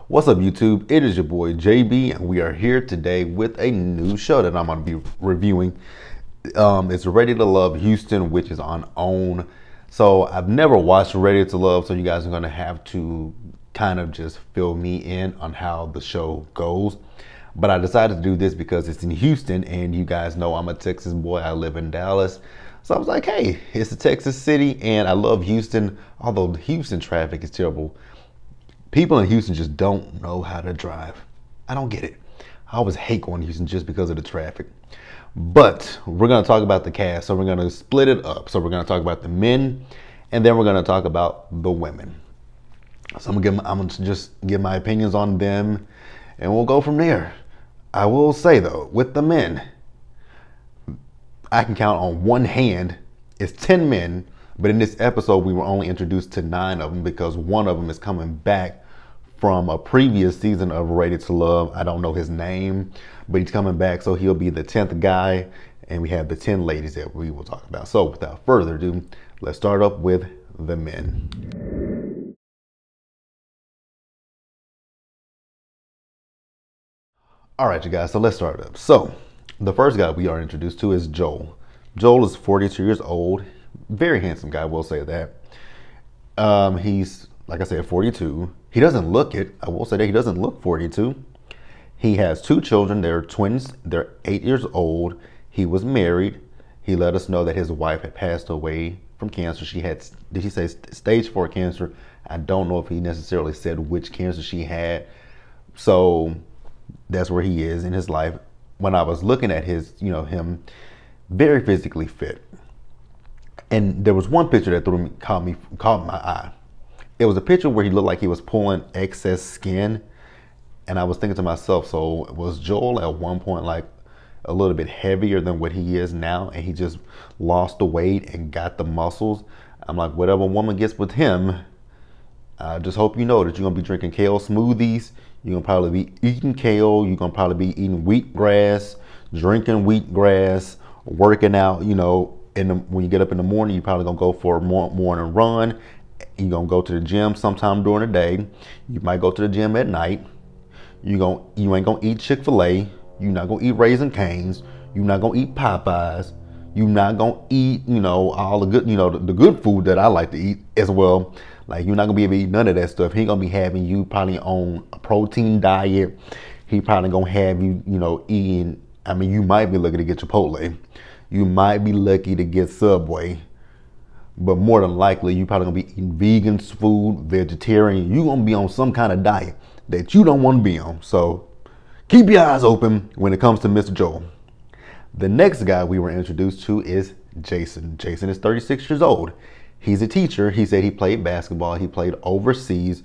What's up, YouTube? It is your boy JB, and we are here today with a new show that I'm going to be reviewing. It's Ready to Love Houston, which is on OWN. So I've never watched Ready to Love, so you guys are going to have to kind of just fill me in on how the show goes. But I decided to do this because it's in Houston, and you guys know I'm a Texas boy. I live in Dallas. So I was like, hey, it's a Texas city, and I love Houston, although the Houston traffic is terrible. People in Houston just don't know how to drive. I don't get it. I always hate going to Houston just because of the traffic. But we're going to talk about the cast, so we're going to split it up. So we're going to talk about the men, and then we're going to talk about the women. So I'm going to just give my opinions on them, and we'll go from there. I will say, though, with the men, I can count on one hand. It's 10 men, but in this episode, we were only introduced to 9 of them because one of them is coming back from a previous season of Ready to Love. I don't know his name, but he's coming back, so he'll be the 10th guy, and we have the 10 ladies that we will talk about. So without further ado, let's start up with the men. All right, you guys, so let's start up. So the first guy we are introduced to is Joel. Joel is 42 years old. Very handsome guy, we'll say that. He's, like I said, 42. He doesn't look it. I will say that he doesn't look 42. He has 2 children. They're twins. They're 8 years old. He was married. He let us know that his wife had passed away from cancer. She had, did he say stage 4 cancer? I don't know if he necessarily said which cancer she had. So that's where he is in his life. When I was looking at his, him, very physically fit. And there was one picture that caught my eye. It was a picture where he looked like he was pulling excess skin. And I was thinking to myself, so was Joel at one point like a little bit heavier than what he is now, and he just lost the weight and got the muscles? I'm like, whatever woman gets with him, I just hope you know that you're going to be drinking kale smoothies. You're going to probably be eating kale. You're going to probably be eating wheatgrass, drinking wheatgrass, working out, when you get up in the morning, you're probably going to go for a morning run. You're going to go to the gym sometime during the day. You might go to the gym at night. You ain't going to eat Chick-fil-A. You're not going to eat Raising Cane's. You're not going to eat Popeyes. You're not going to eat, all the good, the good food that I like to eat as well. Like, you're not going to be able to eat none of that stuff. He going to be having you probably on a protein diet. He probably going to have you, eating, you might be lucky to get Chipotle. You might be lucky to get Subway. But more than likely, you're probably going to be eating vegan food, vegetarian. You're going to be on some kind of diet that you don't want to be on. So keep your eyes open when it comes to Mr. Joel. The next guy we were introduced to is Jason. Jason is 36 years old. He's a teacher. He said he played basketball. He played overseas.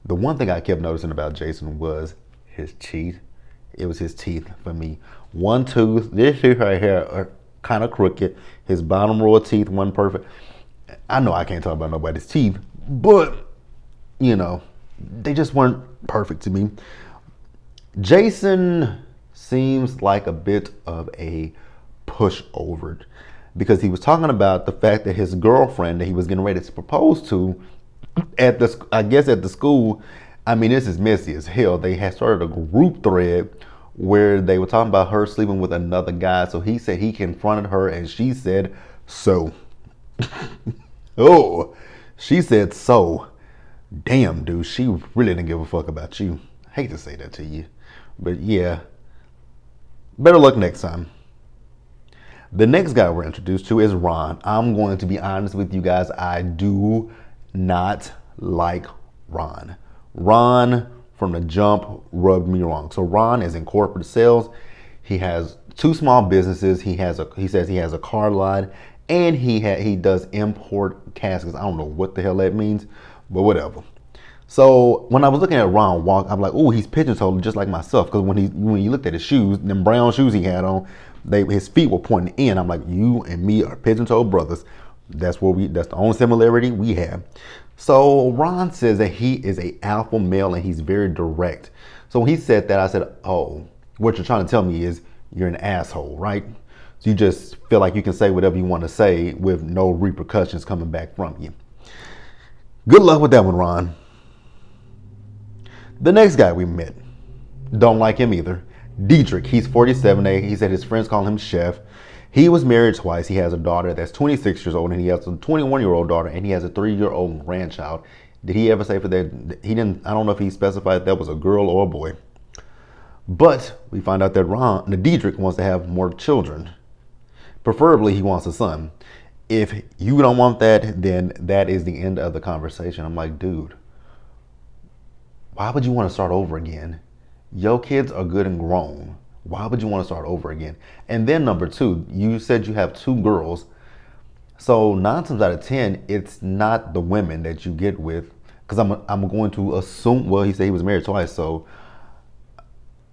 The one thing I kept noticing about Jason was his teeth. It was his teeth for me. One tooth, this tooth right here are kind of crooked. His bottom row of teeth wasn't perfect. I know I can't talk about nobody's teeth, but they just weren't perfect to me. Jason seems like a bit of a pushover because he was talking about the fact that his girlfriend that he was getting ready to propose to at the school, this is messy as hell. They had started a group thread where they were talking about her sleeping with another guy. So he said he confronted her and she said, so. Oh, she said, so. Damn, dude, she really didn't give a fuck about you. I hate to say that to you, but yeah, better luck next time. The next guy we're introduced to is Ron. I'm going to be honest with you guys. I do not like Ron. Ron from the jump rubbed me wrong. So Ron is in corporate sales. He has 2 small businesses. He says he has a car lot, and he does import caskets. I don't know what the hell that means, but whatever. So when I was looking at Ron walk, I'm like, oh, he's pigeon-toed just like myself. Because when you looked at his shoes, them brown shoes he had on, his feet were pointing in. I'm like, you and me are pigeon-toed brothers. That's the only similarity we have. So Ron says that he is a alpha male and he's very direct. So when he said that, I said, oh, what you're trying to tell me is you're an asshole, right? So you just feel like you can say whatever you want to say with no repercussions coming back from you. Good luck with that one, Ron. The next guy we met, don't like him either. Dietrich, he's 47. He said his friends call him Chef. He was married twice. He has a daughter that's 26 years old, and he has a 21-year-old daughter, and he has a 3-year-old grandchild. Did he ever say for that? He didn't. I don't know if he specified if that was a girl or a boy. But we find out that Dietrich wants to have more children. Preferably, he wants a son. If you don't want that, then that is the end of the conversation. I'm like, dude, why would you want to start over again? Your kids are good and grown. Why would you want to start over again? And then number two, you said you have 2 girls. So 9 times out of 10, it's not the women that you get with. Because I'm going to assume, well, he said he was married twice. So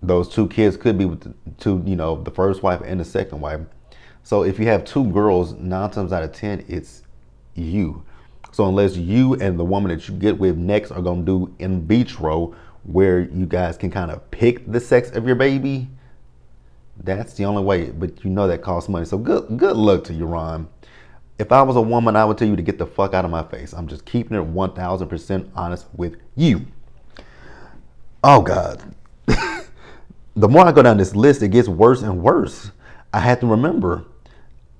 those 2 kids could be with the first wife and the second wife. So if you have 2 girls, 9 times out of 10, it's you. So unless you and the woman that you get with next are going to do in vitro, where you guys can kind of pick the sex of your baby, that's the only way. But that costs money. So good luck to you, Ron. If I was a woman, I would tell you to get the fuck out of my face. I'm just keeping it 1000% honest with you. Oh God. The more I go down this list, it gets worse and worse. I had to remember,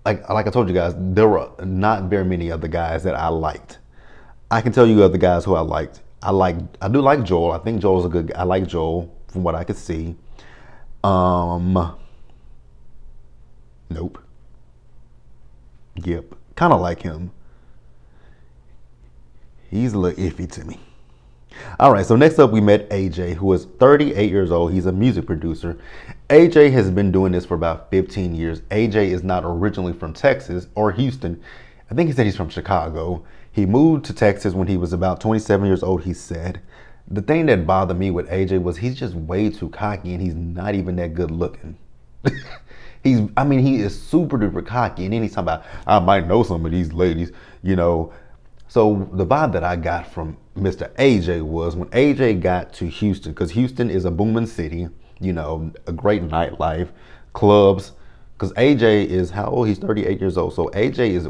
like I told you guys, there were not very many of the guys that I liked. I can tell you of the guys who I liked. I do like Joel. I think Joel's a good guy. I like Joel from what I could see. Nope. Yep. Kind of like him. He's a little iffy to me. All right, so next up we met AJ, who is 38 years old. He's a music producer. AJ has been doing this for about 15 years. AJ is not originally from Texas or Houston. I think he said he's from Chicago. He moved to Texas when he was about 27 years old, he said. The thing that bothered me with AJ was he's just way too cocky, and he's not even that good looking. He is super duper cocky, and then he's talking about, I might know some of these ladies, So the vibe that I got from Mr. AJ was when AJ got to Houston, because Houston is a booming city, a great nightlife, clubs, because AJ is, how old? He's 38 years old. So AJ is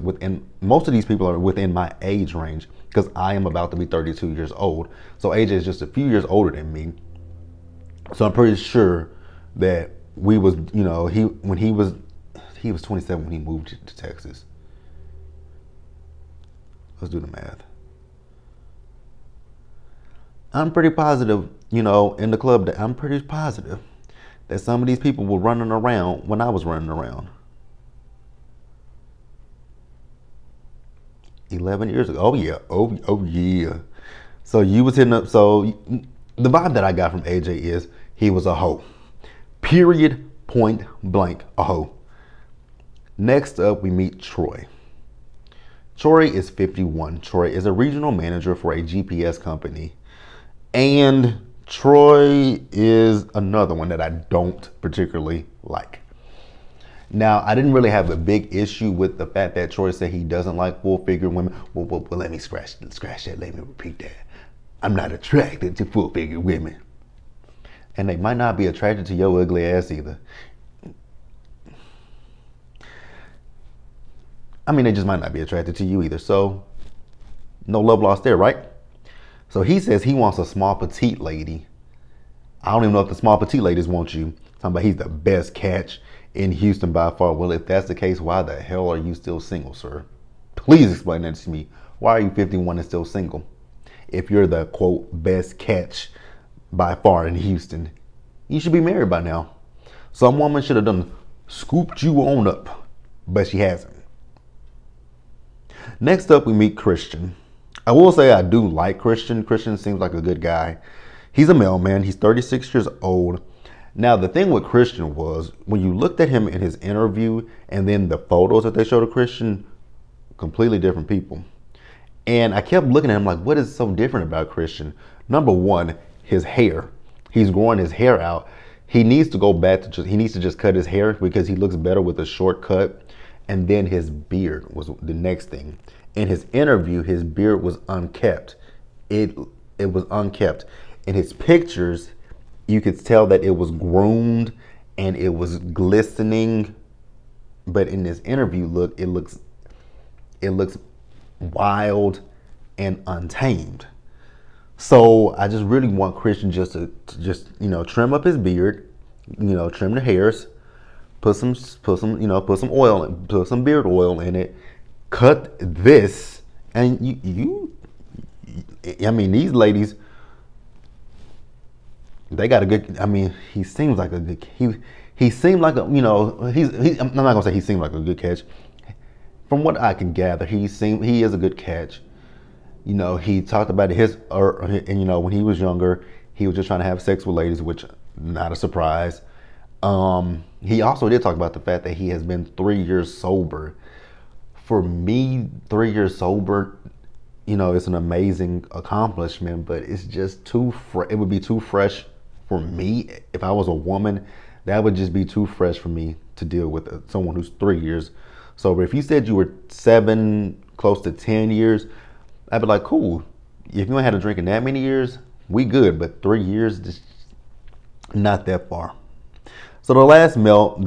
most of these people are within my age range, because I am about to be 32 years old. So AJ is just a few years older than me. So I'm pretty sure that we was, he was 27 when he moved to Texas. Let's do the math. I'm pretty positive, in the club, that I'm pretty positive that some of these people were running around when I was running around. 11 years ago. Oh yeah. Oh yeah. So you was hitting up. So the vibe that I got from AJ is he was a hoe. Period. Point blank. A hoe. Next up, we meet Troy. Troy is 51. Troy is a regional manager for a GPS company. And Troy is another one that I don't particularly like. Now, I didn't really have a big issue with the fact that Troy said he doesn't like full-figure women. Well, let me scratch that. Let me repeat that. I'm not attracted to full-figure women. And they might not be attracted to your ugly ass either. They just might not be attracted to you either. So, no love lost there, right? So he says he wants a small petite lady. I don't even know if the small petite ladies want you. Talking about he's the best catch in Houston by far. Well, if that's the case, why the hell are you still single, sir? Please explain that to me. Why are you 51 and still single? If you're the, quote, best catch by far in Houston, you should be married by now. Some woman should have scooped you on up, but she hasn't. Next up, we meet Christian. I will say I do like Christian. Christian seems like a good guy. He's a mailman. He's 36 years old. Now, the thing with Christian was when you looked at him in his interview and then the photos that they showed of Christian, completely different people. And I kept looking at him like, what is so different about Christian? Number one, his hair. He's growing his hair out. He needs to go back to he needs to just cut his hair because he looks better with a short cut. And then his beard was the next thing. In his interview, his beard was unkept. It was unkept. In his pictures, you could tell that it was groomed and it was glistening. But in this interview look, it looks wild and untamed. So I just really want Christian to just trim up his beard, trim the hairs, put some oil, put some beard oil in it, cut this, and I mean, these ladies, they got a good. I mean, he seems like a good. He seemed like a. I'm not gonna say he seemed like a good catch. From what I can gather, he is a good catch. He talked about and when he was younger, he was just trying to have sex with ladies, which not a surprise. He also did talk about the fact that he has been 3 years sober. For me, 3 years sober, it's an amazing accomplishment, but it's just it would be too fresh for me. If I was a woman, that would just be too fresh for me to deal with someone who's 3 years sober. If you said you were 7, close to 10 years, I'd be like, cool. If you ain't had a drink in that many years, we good. But 3 years, just not that far. So the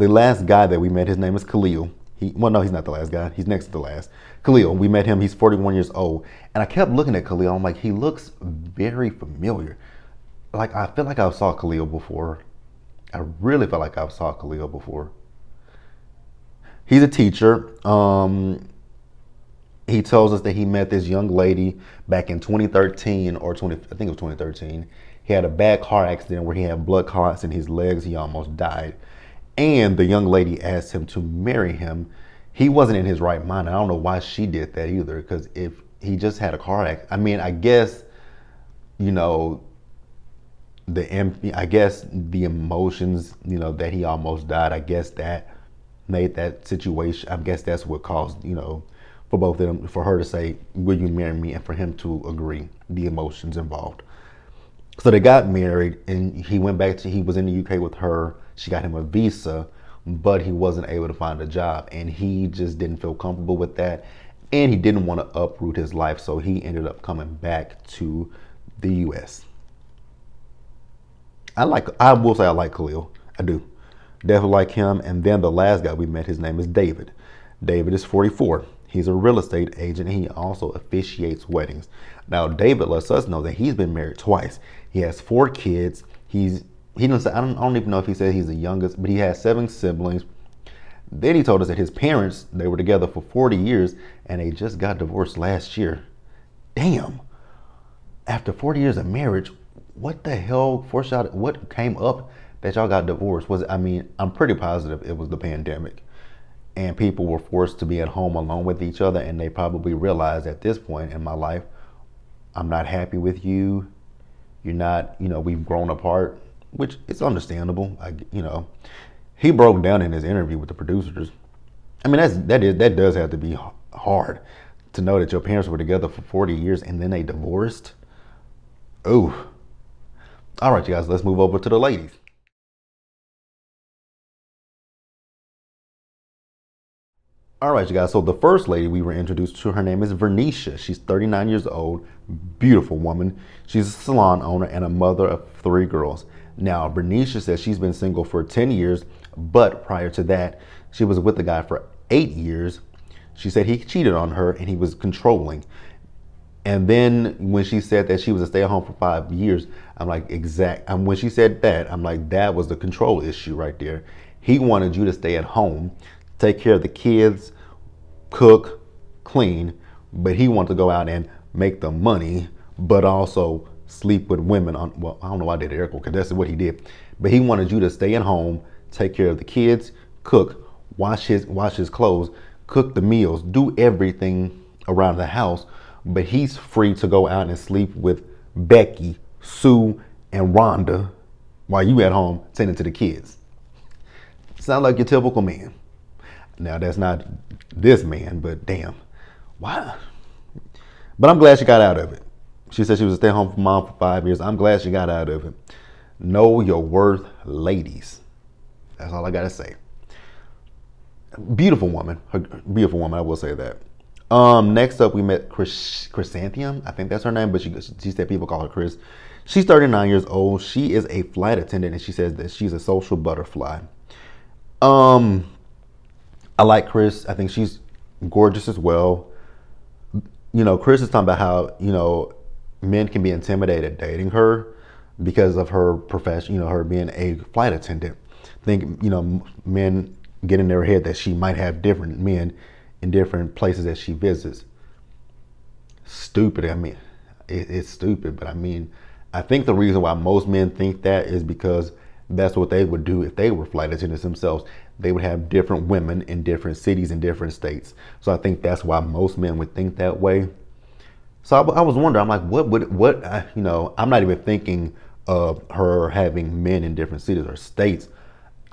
last guy that we met, his name is Khalil. No, he's not the last guy. He's next to the last. Khalil, we met him. He's 41 years old. And I kept looking at Khalil. I'm like, he looks very familiar. Like, I feel like I saw Khalil before. I really felt like I saw Khalil before. He's a teacher. He tells us that he met this young lady back in 2013 I think it was 2013. He had a bad car accident where he had blood clots in his legs. He almost died. And the young lady asked him to marry him. He wasn't in his right mind. I don't know why she did that either, because if he just had a car accident, I mean, I guess, the emotions, that he almost died, I guess that made that situation, I guess that's what caused, for both of them, for her to say, will you marry me? And for him to agree, the emotions involved. So they got married, and he was in the UK with her. She got him a visa, but he wasn't able to find a job, and he just didn't feel comfortable with that, and he didn't want to uproot his life, so he ended up coming back to the US. I will say I like Khalil. I do. Definitely like him. And then the last guy we met, his name is David. David is 44. He's a real estate agent, and he also officiates weddings. Now, David lets us know that he's been married twice. He has 4 kids. He didn't say, I don't even know if he said he's the youngest, but he has 7 siblings. Then he told us that his parents, they were together for 40 years, and they just got divorced last year. Damn. After 40 years of marriage, what the hell what came up that y'all got divorced? I'm pretty positive it was the pandemic. And people were forced to be at home alone with each other, and they probably realized at this point in my life, I'm not happy with you. You're not, we've grown apart, which is understandable. He broke down in his interview with the producers. I mean, that does have to be hard to know that your parents were together for 40 years and then they divorced. Oh. All right, you guys, let's move over to the ladies. All right, you guys. So the first lady we were introduced to, her name is Vernicia. She's 39 years old, beautiful woman. She's a salon owner and a mother of 3 girls. Now, Vernicia says she's been single for 10 years, but prior to that, she was with the guy for 8 years. She said he cheated on her and he was controlling. And then when she said that she was a stay-at-home for 5 years, I'm like, when she said that, I'm like, that was the control issue right there. He wanted you to stay at home, take care of the kids, cook, clean, but he wanted to go out and make the money, but also sleep with women well, I don't know why I did air quote, because that's what he did. But he wanted you to stay at home, take care of the kids, cook, wash his clothes, cook the meals, do everything around the house, but he's free to go out and sleep with Becky, Sue, and Rhonda while you at home tending to the kids. Sound like your typical man. Now, that's not this man, but damn. Why? But I'm glad she got out of it. She said she was a stay-at-home mom for 5 years. I'm glad she got out of it. Know your worth, ladies. That's all I got to say. Beautiful woman. Beautiful woman, I will say that. Next up, we met Chrysanthemum. I think that's her name, but she said people call her Chris. She's 39 years old. She is a flight attendant, and she says that she's a social butterfly. I like Chris. I think she's gorgeous as well. Chris is talking about how, men can be intimidated dating her because of her profession, her being a flight attendant. Think, men get in their head that she might have different men in different places that she visits. Stupid. I mean, it's stupid, but I mean, I think the reason why most men think that is because that's what they would do if they were flight attendants themselves. They would have different women in different cities and different states. So I think that's why most men would think that way. So I was wondering, I'm like, I'm not even thinking of her having men in different cities or states.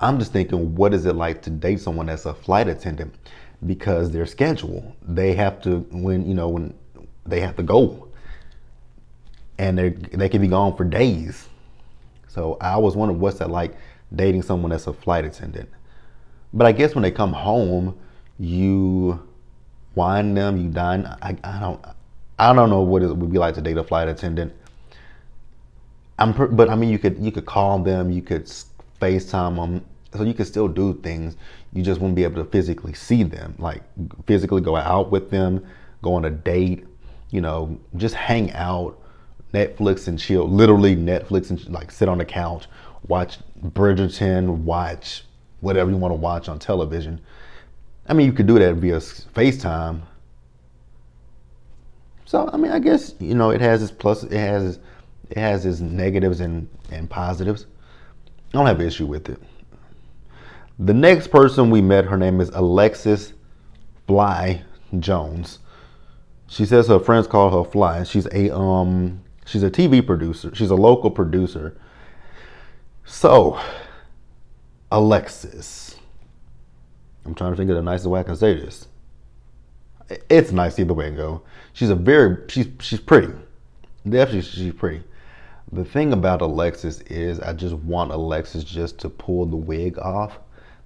I'm just thinking, what is it like to date someone that's a flight attendant? Because their schedule, they have to, when they have to go, and they can be gone for days. So I always wondered, what's that like dating someone that's a flight attendant? But I guess when they come home, you wine them, you dine. I don't know what it would be like to date a flight attendant. But I mean, you could call them, you could FaceTime them, so you could still do things. You just wouldn't be able to physically see them, like physically go out with them, go on a date, just hang out, Netflix and chill, literally Netflix and like sit on the couch, watch Bridgerton, watch whatever you want to watch on television. I mean, you could do that via FaceTime. So, I mean, I guess, it has its plus, it has its negatives and positives. I don't have an issue with it. The next person we met, her name is Alexis Fly Jones. She says her friends call her Fly. She's a TV producer. She's a local producer. So, Alexis. I'm trying to think of the nicest way I can say this. It's nice either way it go. She's pretty. Definitely she's pretty. The thing about Alexis is I just want Alexis just to pull the wig off,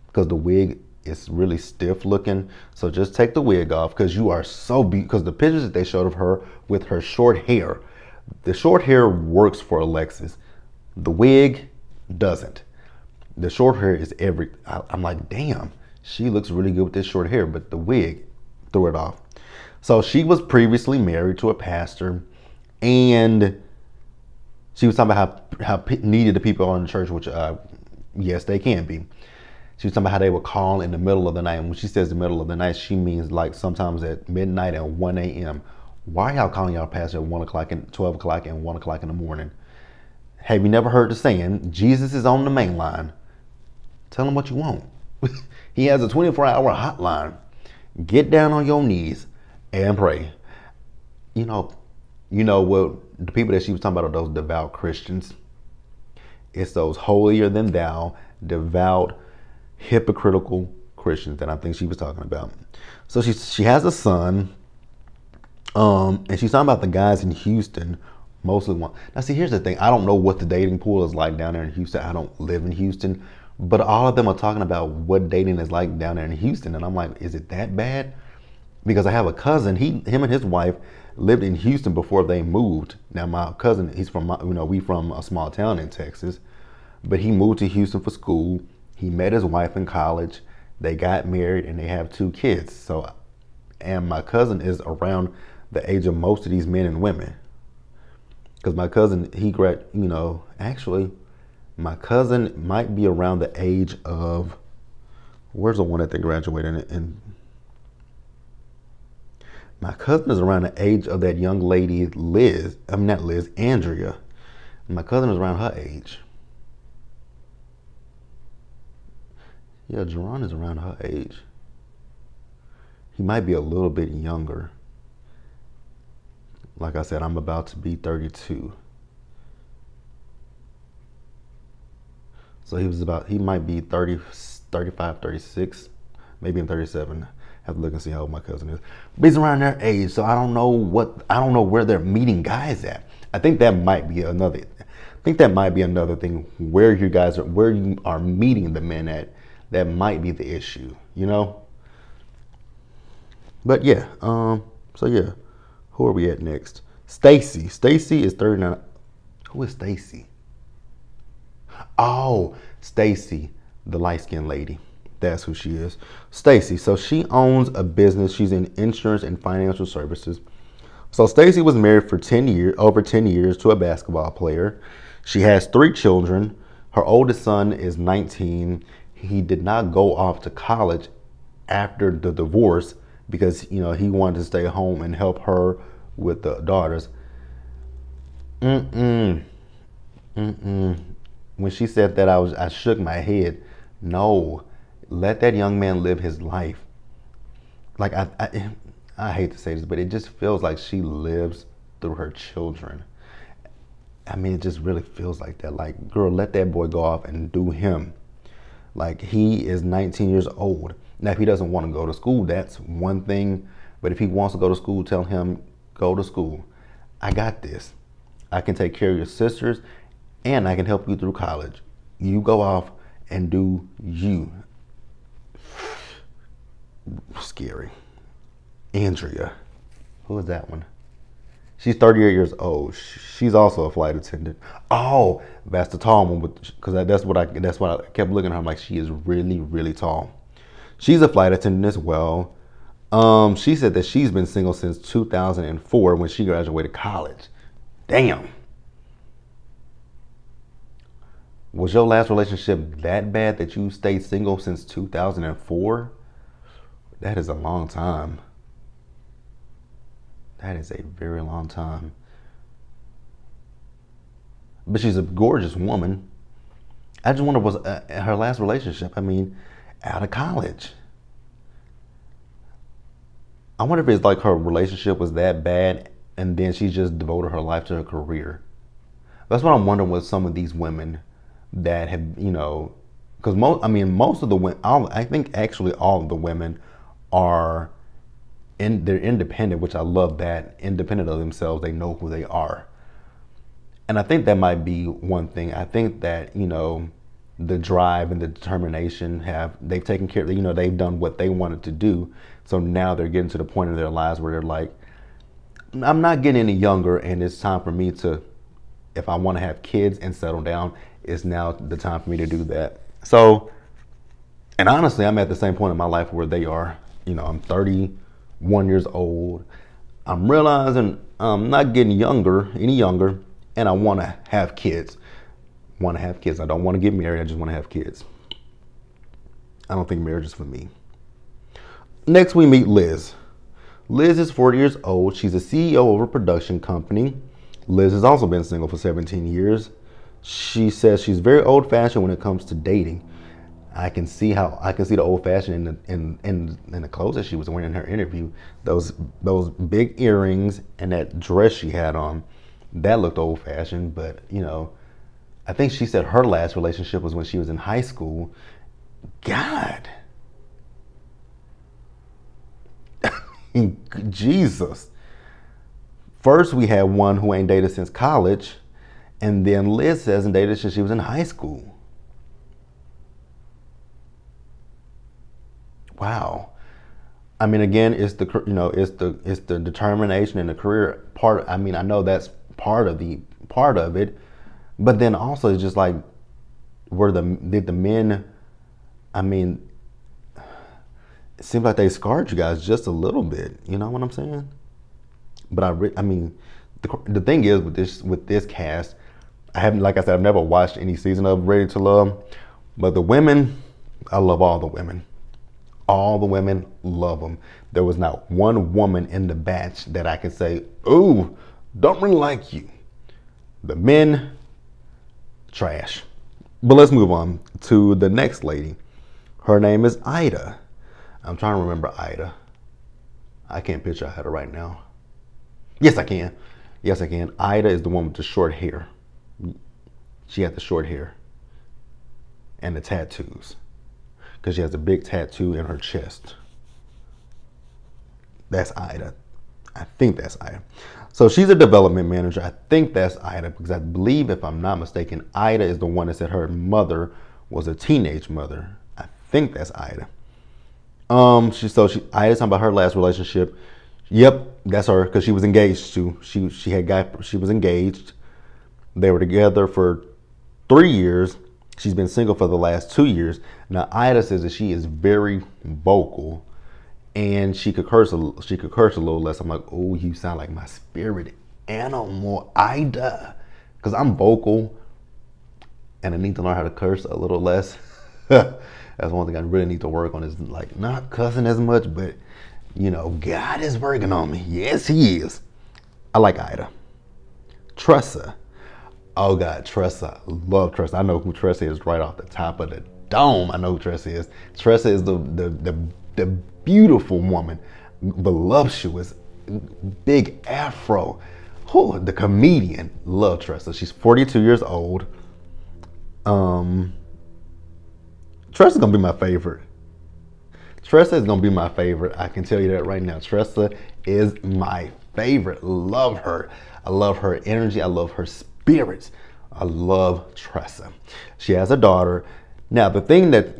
because the wig is really stiff looking. So just take the wig off, because you are so because the pictures that they showed of her with her short hair, the short hair works for Alexis. The wig doesn't. The short hair is I'm like, damn, she looks really good with this short hair, but the wig threw it off. So she was previously married to a pastor, and she was talking about how needed the people are in the church, which yes, they can be. She was talking about how they would call in the middle of the night. And when she says the middle of the night, she means like sometimes at midnight and 1 a.m. Why are y'all calling y'all pastor at 1 o'clock and 12 o'clock and 1 o'clock in the morning? Have you never heard the saying, Jesus is on the main line? Tell him what you want. He has a 24-hour hotline. Get down on your knees and pray. What the people that she was talking about are those devout Christians. It's those holier than thou, devout, hypocritical Christians that I think she was talking about. So she has a son, and she's talking about the guys in Houston mostly want. Now see, here's the thing. I don't know what the dating pool is like down there in Houston. I don't live in Houston, but all of them are talking about what dating is like down there in Houston, and I'm like, is it that bad? Because I have a cousin. Him and his wife lived in Houston before they moved. Now my cousin, he's from we from a small town in Texas, but he moved to Houston for school. He met his wife in college. They got married and they have 2 kids. So, and my cousin is around the age of most of these men and women. Because my cousin, actually, my cousin might be around the age of, where's the one that they graduated in? My cousin is around the age of that young lady, Andrea. My cousin is around her age. Yeah, Jerron is around her age. He might be a little bit younger. Like I said, I'm about to be 32. So he might be 30, 35, 36, maybe in 37. Have to look and see how old my cousin is. But he's around their age, so I don't know where they're meeting guys at. I think that might be another thing where you are meeting the men at. That might be the issue, But yeah, so yeah, who are we at next? Stacy. Stacy is 39. Who is Stacy? Oh, Stacy, the light-skinned lady. That's who she is. Stacy. So she owns a business. She's in insurance and financial services. So Stacy was married for 10 years, over 10 years, to a basketball player. She has 3 children. Her oldest son is 19. He did not go off to college after the divorce because, he wanted to stay home and help her with the daughters. When she said that, I shook my head. No, let that young man live his life. Like, I hate to say this, but it just feels like she lives through her children. I mean, it just really feels like that. Like, girl, let that boy go off and do him. Like, he is 19 years old. Now, if he doesn't want to go to school, that's one thing. But if he wants to go to school, tell him, go to school. I got this. I can take care of your sisters, and I can help you through college. You go off and do you. Scary. Andrea. Who is that one? She's 38 years old. She's also a flight attendant. Oh, that's the tall one, because that's what I kept looking at her. I'm like, she is really, really tall. She's a flight attendant as well. She said that she's been single since 2004 when she graduated college. Damn. Was your last relationship that bad that you stayed single since 2004? That is a long time. That is a very long time. But she's a gorgeous woman. I just wonder, was her last relationship, out of college? I wonder if it's like her relationship was that bad and then she just devoted her life to her career. That's what I'm wondering with some of these women that have, because most of the women, I think actually all of the women are they're independent, which I love that. Independent of themselves, they know who they are. And I think that might be one thing. I think that, the drive and the determination they've taken care of, they've done what they wanted to do. So now they're getting to the point in their lives where they're like, I'm not getting any younger, and it's time for me to, if I want to have kids and settle down, it's now the time for me to do that. So, and honestly, I'm at the same point in my life where they are. I'm 31 years old. I'm realizing I'm not getting any younger, and I want to have kids. I don't want to get married. I just want to have kids. I don't think marriage is for me. Next, we meet Liz. Liz is 40 years old. She's a CEO of a production company. Liz has also been single for 17 years. She says she's very old-fashioned when it comes to dating. I can see the old-fashioned in the clothes that she was wearing in her interview. Those big earrings and that dress she had on, that looked old-fashioned. But I think she said her last relationship was when she was in high school. God, Jesus. First, we had one who ain't dated since college, and then Liz hasn't dated since she was in high school. Wow. Again, it's the determination and the career part. I know that's part of it, but then also it's just like, did the men? It seems like they scarred you guys just a little bit. You know what I'm saying? But the thing is with this cast, like I said, I've never watched any season of Ready to Love, but the women, I love all the women. All the women, love them. There was not one woman in the batch that I could say, "Ooh, don't really like you." The men, trash. But let's move on to the next lady. Her name is Ida. I'm trying to remember Ida. I can't picture Ida right now. Yes, I can. Ida is the one with the short hair. She had the short hair and the tattoos, because she has a big tattoo in her chest. That's Ida. I think that's Ida. So she's a development manager. I think that's Ida, because I believe, if I'm not mistaken, Ida is the one that said her mother was a teenage mother. I think that's Ida. Ida's talking about her last relationship. Yep, that's her, because she was engaged too. She was engaged. They were together for 3 years. She's been single for the last 2 years. Now, Ida says that she is very vocal and she could curse she could curse a little less. I'm like, oh, you sound like my spirit animal, Ida, because I'm vocal and I need to learn how to curse a little less. That's one thing I really need to work on, is like not cussing as much, but you know, God is working on me. Yes, he is. I like Ida. Tressa. Oh God, Tressa. Love Tressa. I know who Tressa is right off the top of the dome. I know who Tressa is. Tressa is the beautiful woman, voluptuous, big afro. Oh, the comedian. Love Tressa. She's 42 years old. Tressa's gonna be my favorite. Tressa is gonna be my favorite. I can tell you that right now. Tressa is my favorite. Love her. I love her energy. I love her spirits. I love Tressa. She has a daughter. Now, the thing that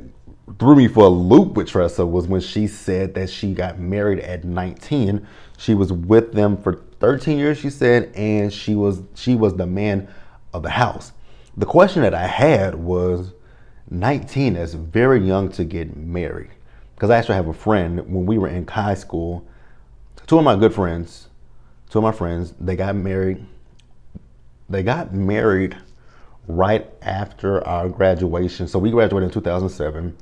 threw me for a loop with Tressa was when she said that she got married at 19. She was with them for 13 years, she said, and she was the man of the house. The question that I had was, 19 is very young to get married. Because I actually have a friend, when we were in high school, two of my friends, they got married. They got married right after our graduation. So we graduated in 2007.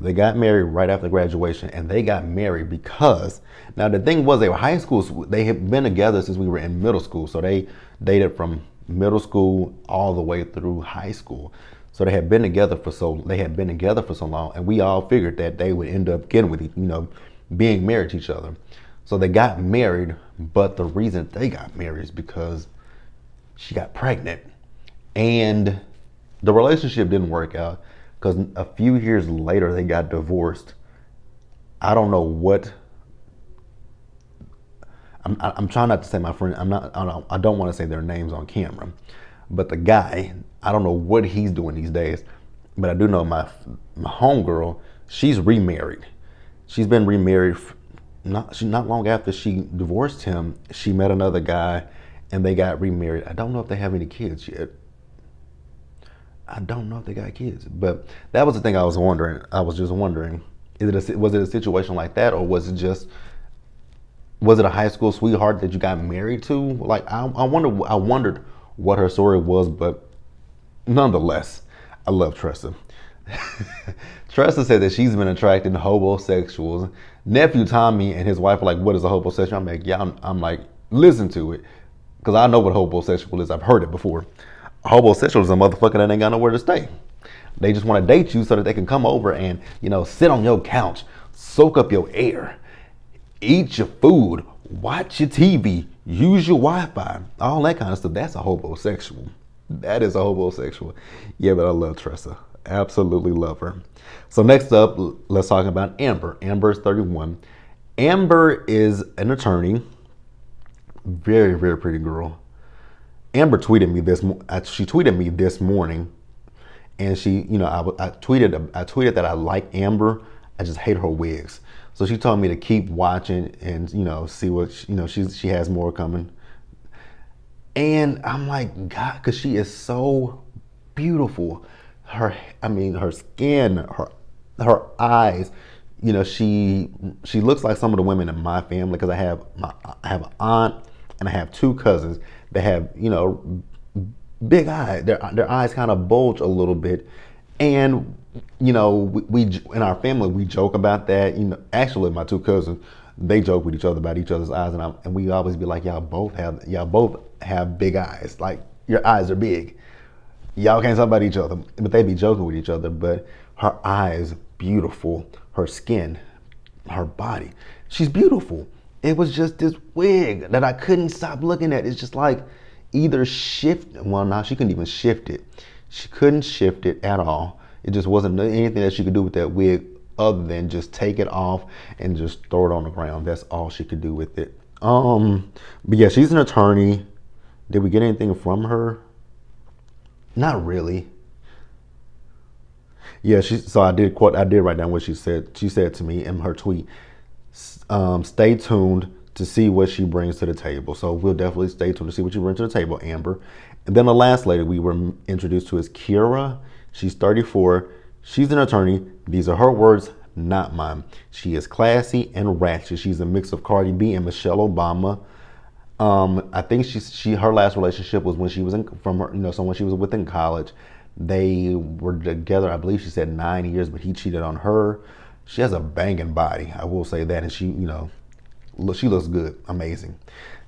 They got married right after graduation, and they got married because, now the thing was, they were high school. They had been together since we were in middle school. So they dated from middle school all the way through high school. So they had been together for so long, and we all figured that they would end up getting with, being married to each other. So they got married, but the reason they got married is because she got pregnant, and the relationship didn't work out because a few years later they got divorced. I don't know what. I'm trying not to say my friend. I don't want to say their names on camera, but the guy, I don't know what he's doing these days, but I do know my homegirl, she's remarried. She's been remarried. Not long after she divorced him, she met another guy, and they got remarried. I don't know if they have any kids yet. I don't know if they got kids, but that was the thing I was wondering. I was just wondering, was it a situation like that, or was it a high school sweetheart that you got married to? Like, I wondered what her story was, but nonetheless, I love Tressa. Tressa said that she's been attracted to homosexuals. Nephew Tommy and his wife are like, what is a homosexual? I'm like, yeah, I'm like, listen to it. Because I know what homosexual is. I've heard it before. A homosexual is a motherfucker that ain't got nowhere to stay. They just want to date you so that they can come over and, sit on your couch, soak up your air, eat your food, watch your TV, use your Wi-Fi, all that kind of stuff. That's a homosexual. That is a homosexual. Yeah, but I love Tressa. Absolutely love her. So next up, let's talk about Amber. Amber is 31. Amber is an attorney. Very, very pretty girl. Amber tweeted me she tweeted me this morning, and she, I tweeted that I like Amber. I just hate her wigs. So she told me to keep watching and, see what, she has more coming. And I'm like, God, because she is so beautiful. Her skin, her eyes, she looks like some of the women in my family, because I have an aunt and I have two cousins that have, big eyes. Their eyes kind of bulge a little bit. And, we in our family, we joke about that. Actually, my two cousins, they joke with each other about each other's eyes, and we always be like, y'all both have big eyes. Like, your eyes are big. Y'all can't talk about each other, but they be joking with each other. But her eyes, beautiful. Her skin, her body, she's beautiful. It was just this wig that I couldn't stop looking at. It's just like either shift. Well, no, she couldn't even shift it. She couldn't shift it at all. It just wasn't anything that she could do with that wig other than just take it off and just throw it on the ground. That's all she could do with it. But yeah, she's an attorney. Did we get anything from her? Not really. Yeah, so I did write down what she said. She said to me in her tweet, stay tuned to see what she brings to the table. So we'll definitely stay tuned to see what you bring to the table, Amber. And then the last lady we were introduced to is Kira. She's 34. She's an attorney. These are her words, not mine. She is classy and ratchet. She's a mix of Cardi B and Michelle Obama. I think her last relationship was when she was when she was within college. They were together, I believe she said 9 years, but he cheated on her. She has a banging body, I will say that, and she looks good, amazing.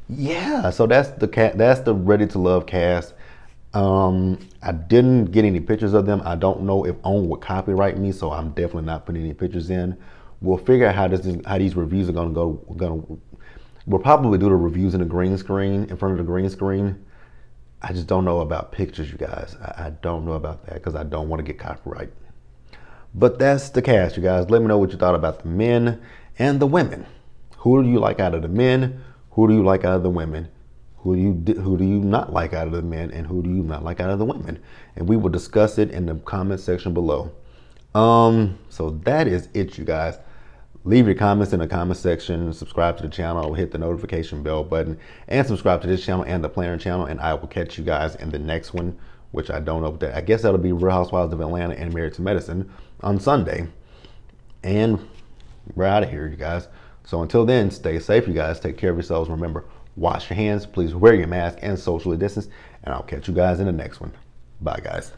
Yeah, so that's the Ready to Love cast. I didn't get any pictures of them. I don't know if OWN would copyright me, so I'm definitely not putting any pictures in. We'll figure out how these reviews are gonna go. We'll probably do the reviews in the green screen, in front of the green screen. I just don't know about pictures, you guys. I don't know about that because I don't want to get copyright. But that's the cast, you guys. Let me know what you thought about the men and the women. Who do you like out of the men? Who do you like out of the women? Who do you not like out of the men? And who do you not like out of the women? And we will discuss it in the comment section below. So that is it, you guys. Leave your comments in the comment section, subscribe to the channel, hit the notification bell button, and subscribe to this channel and the Planner channel, and I will catch you guys in the next one, which I don't know what that, I guess that'll be Real Housewives of Atlanta and Married to Medicine on Sunday. And we're out of here, you guys. So until then, stay safe, you guys. Take care of yourselves. Remember, wash your hands, please wear your mask, and socially distance, and I'll catch you guys in the next one. Bye, guys.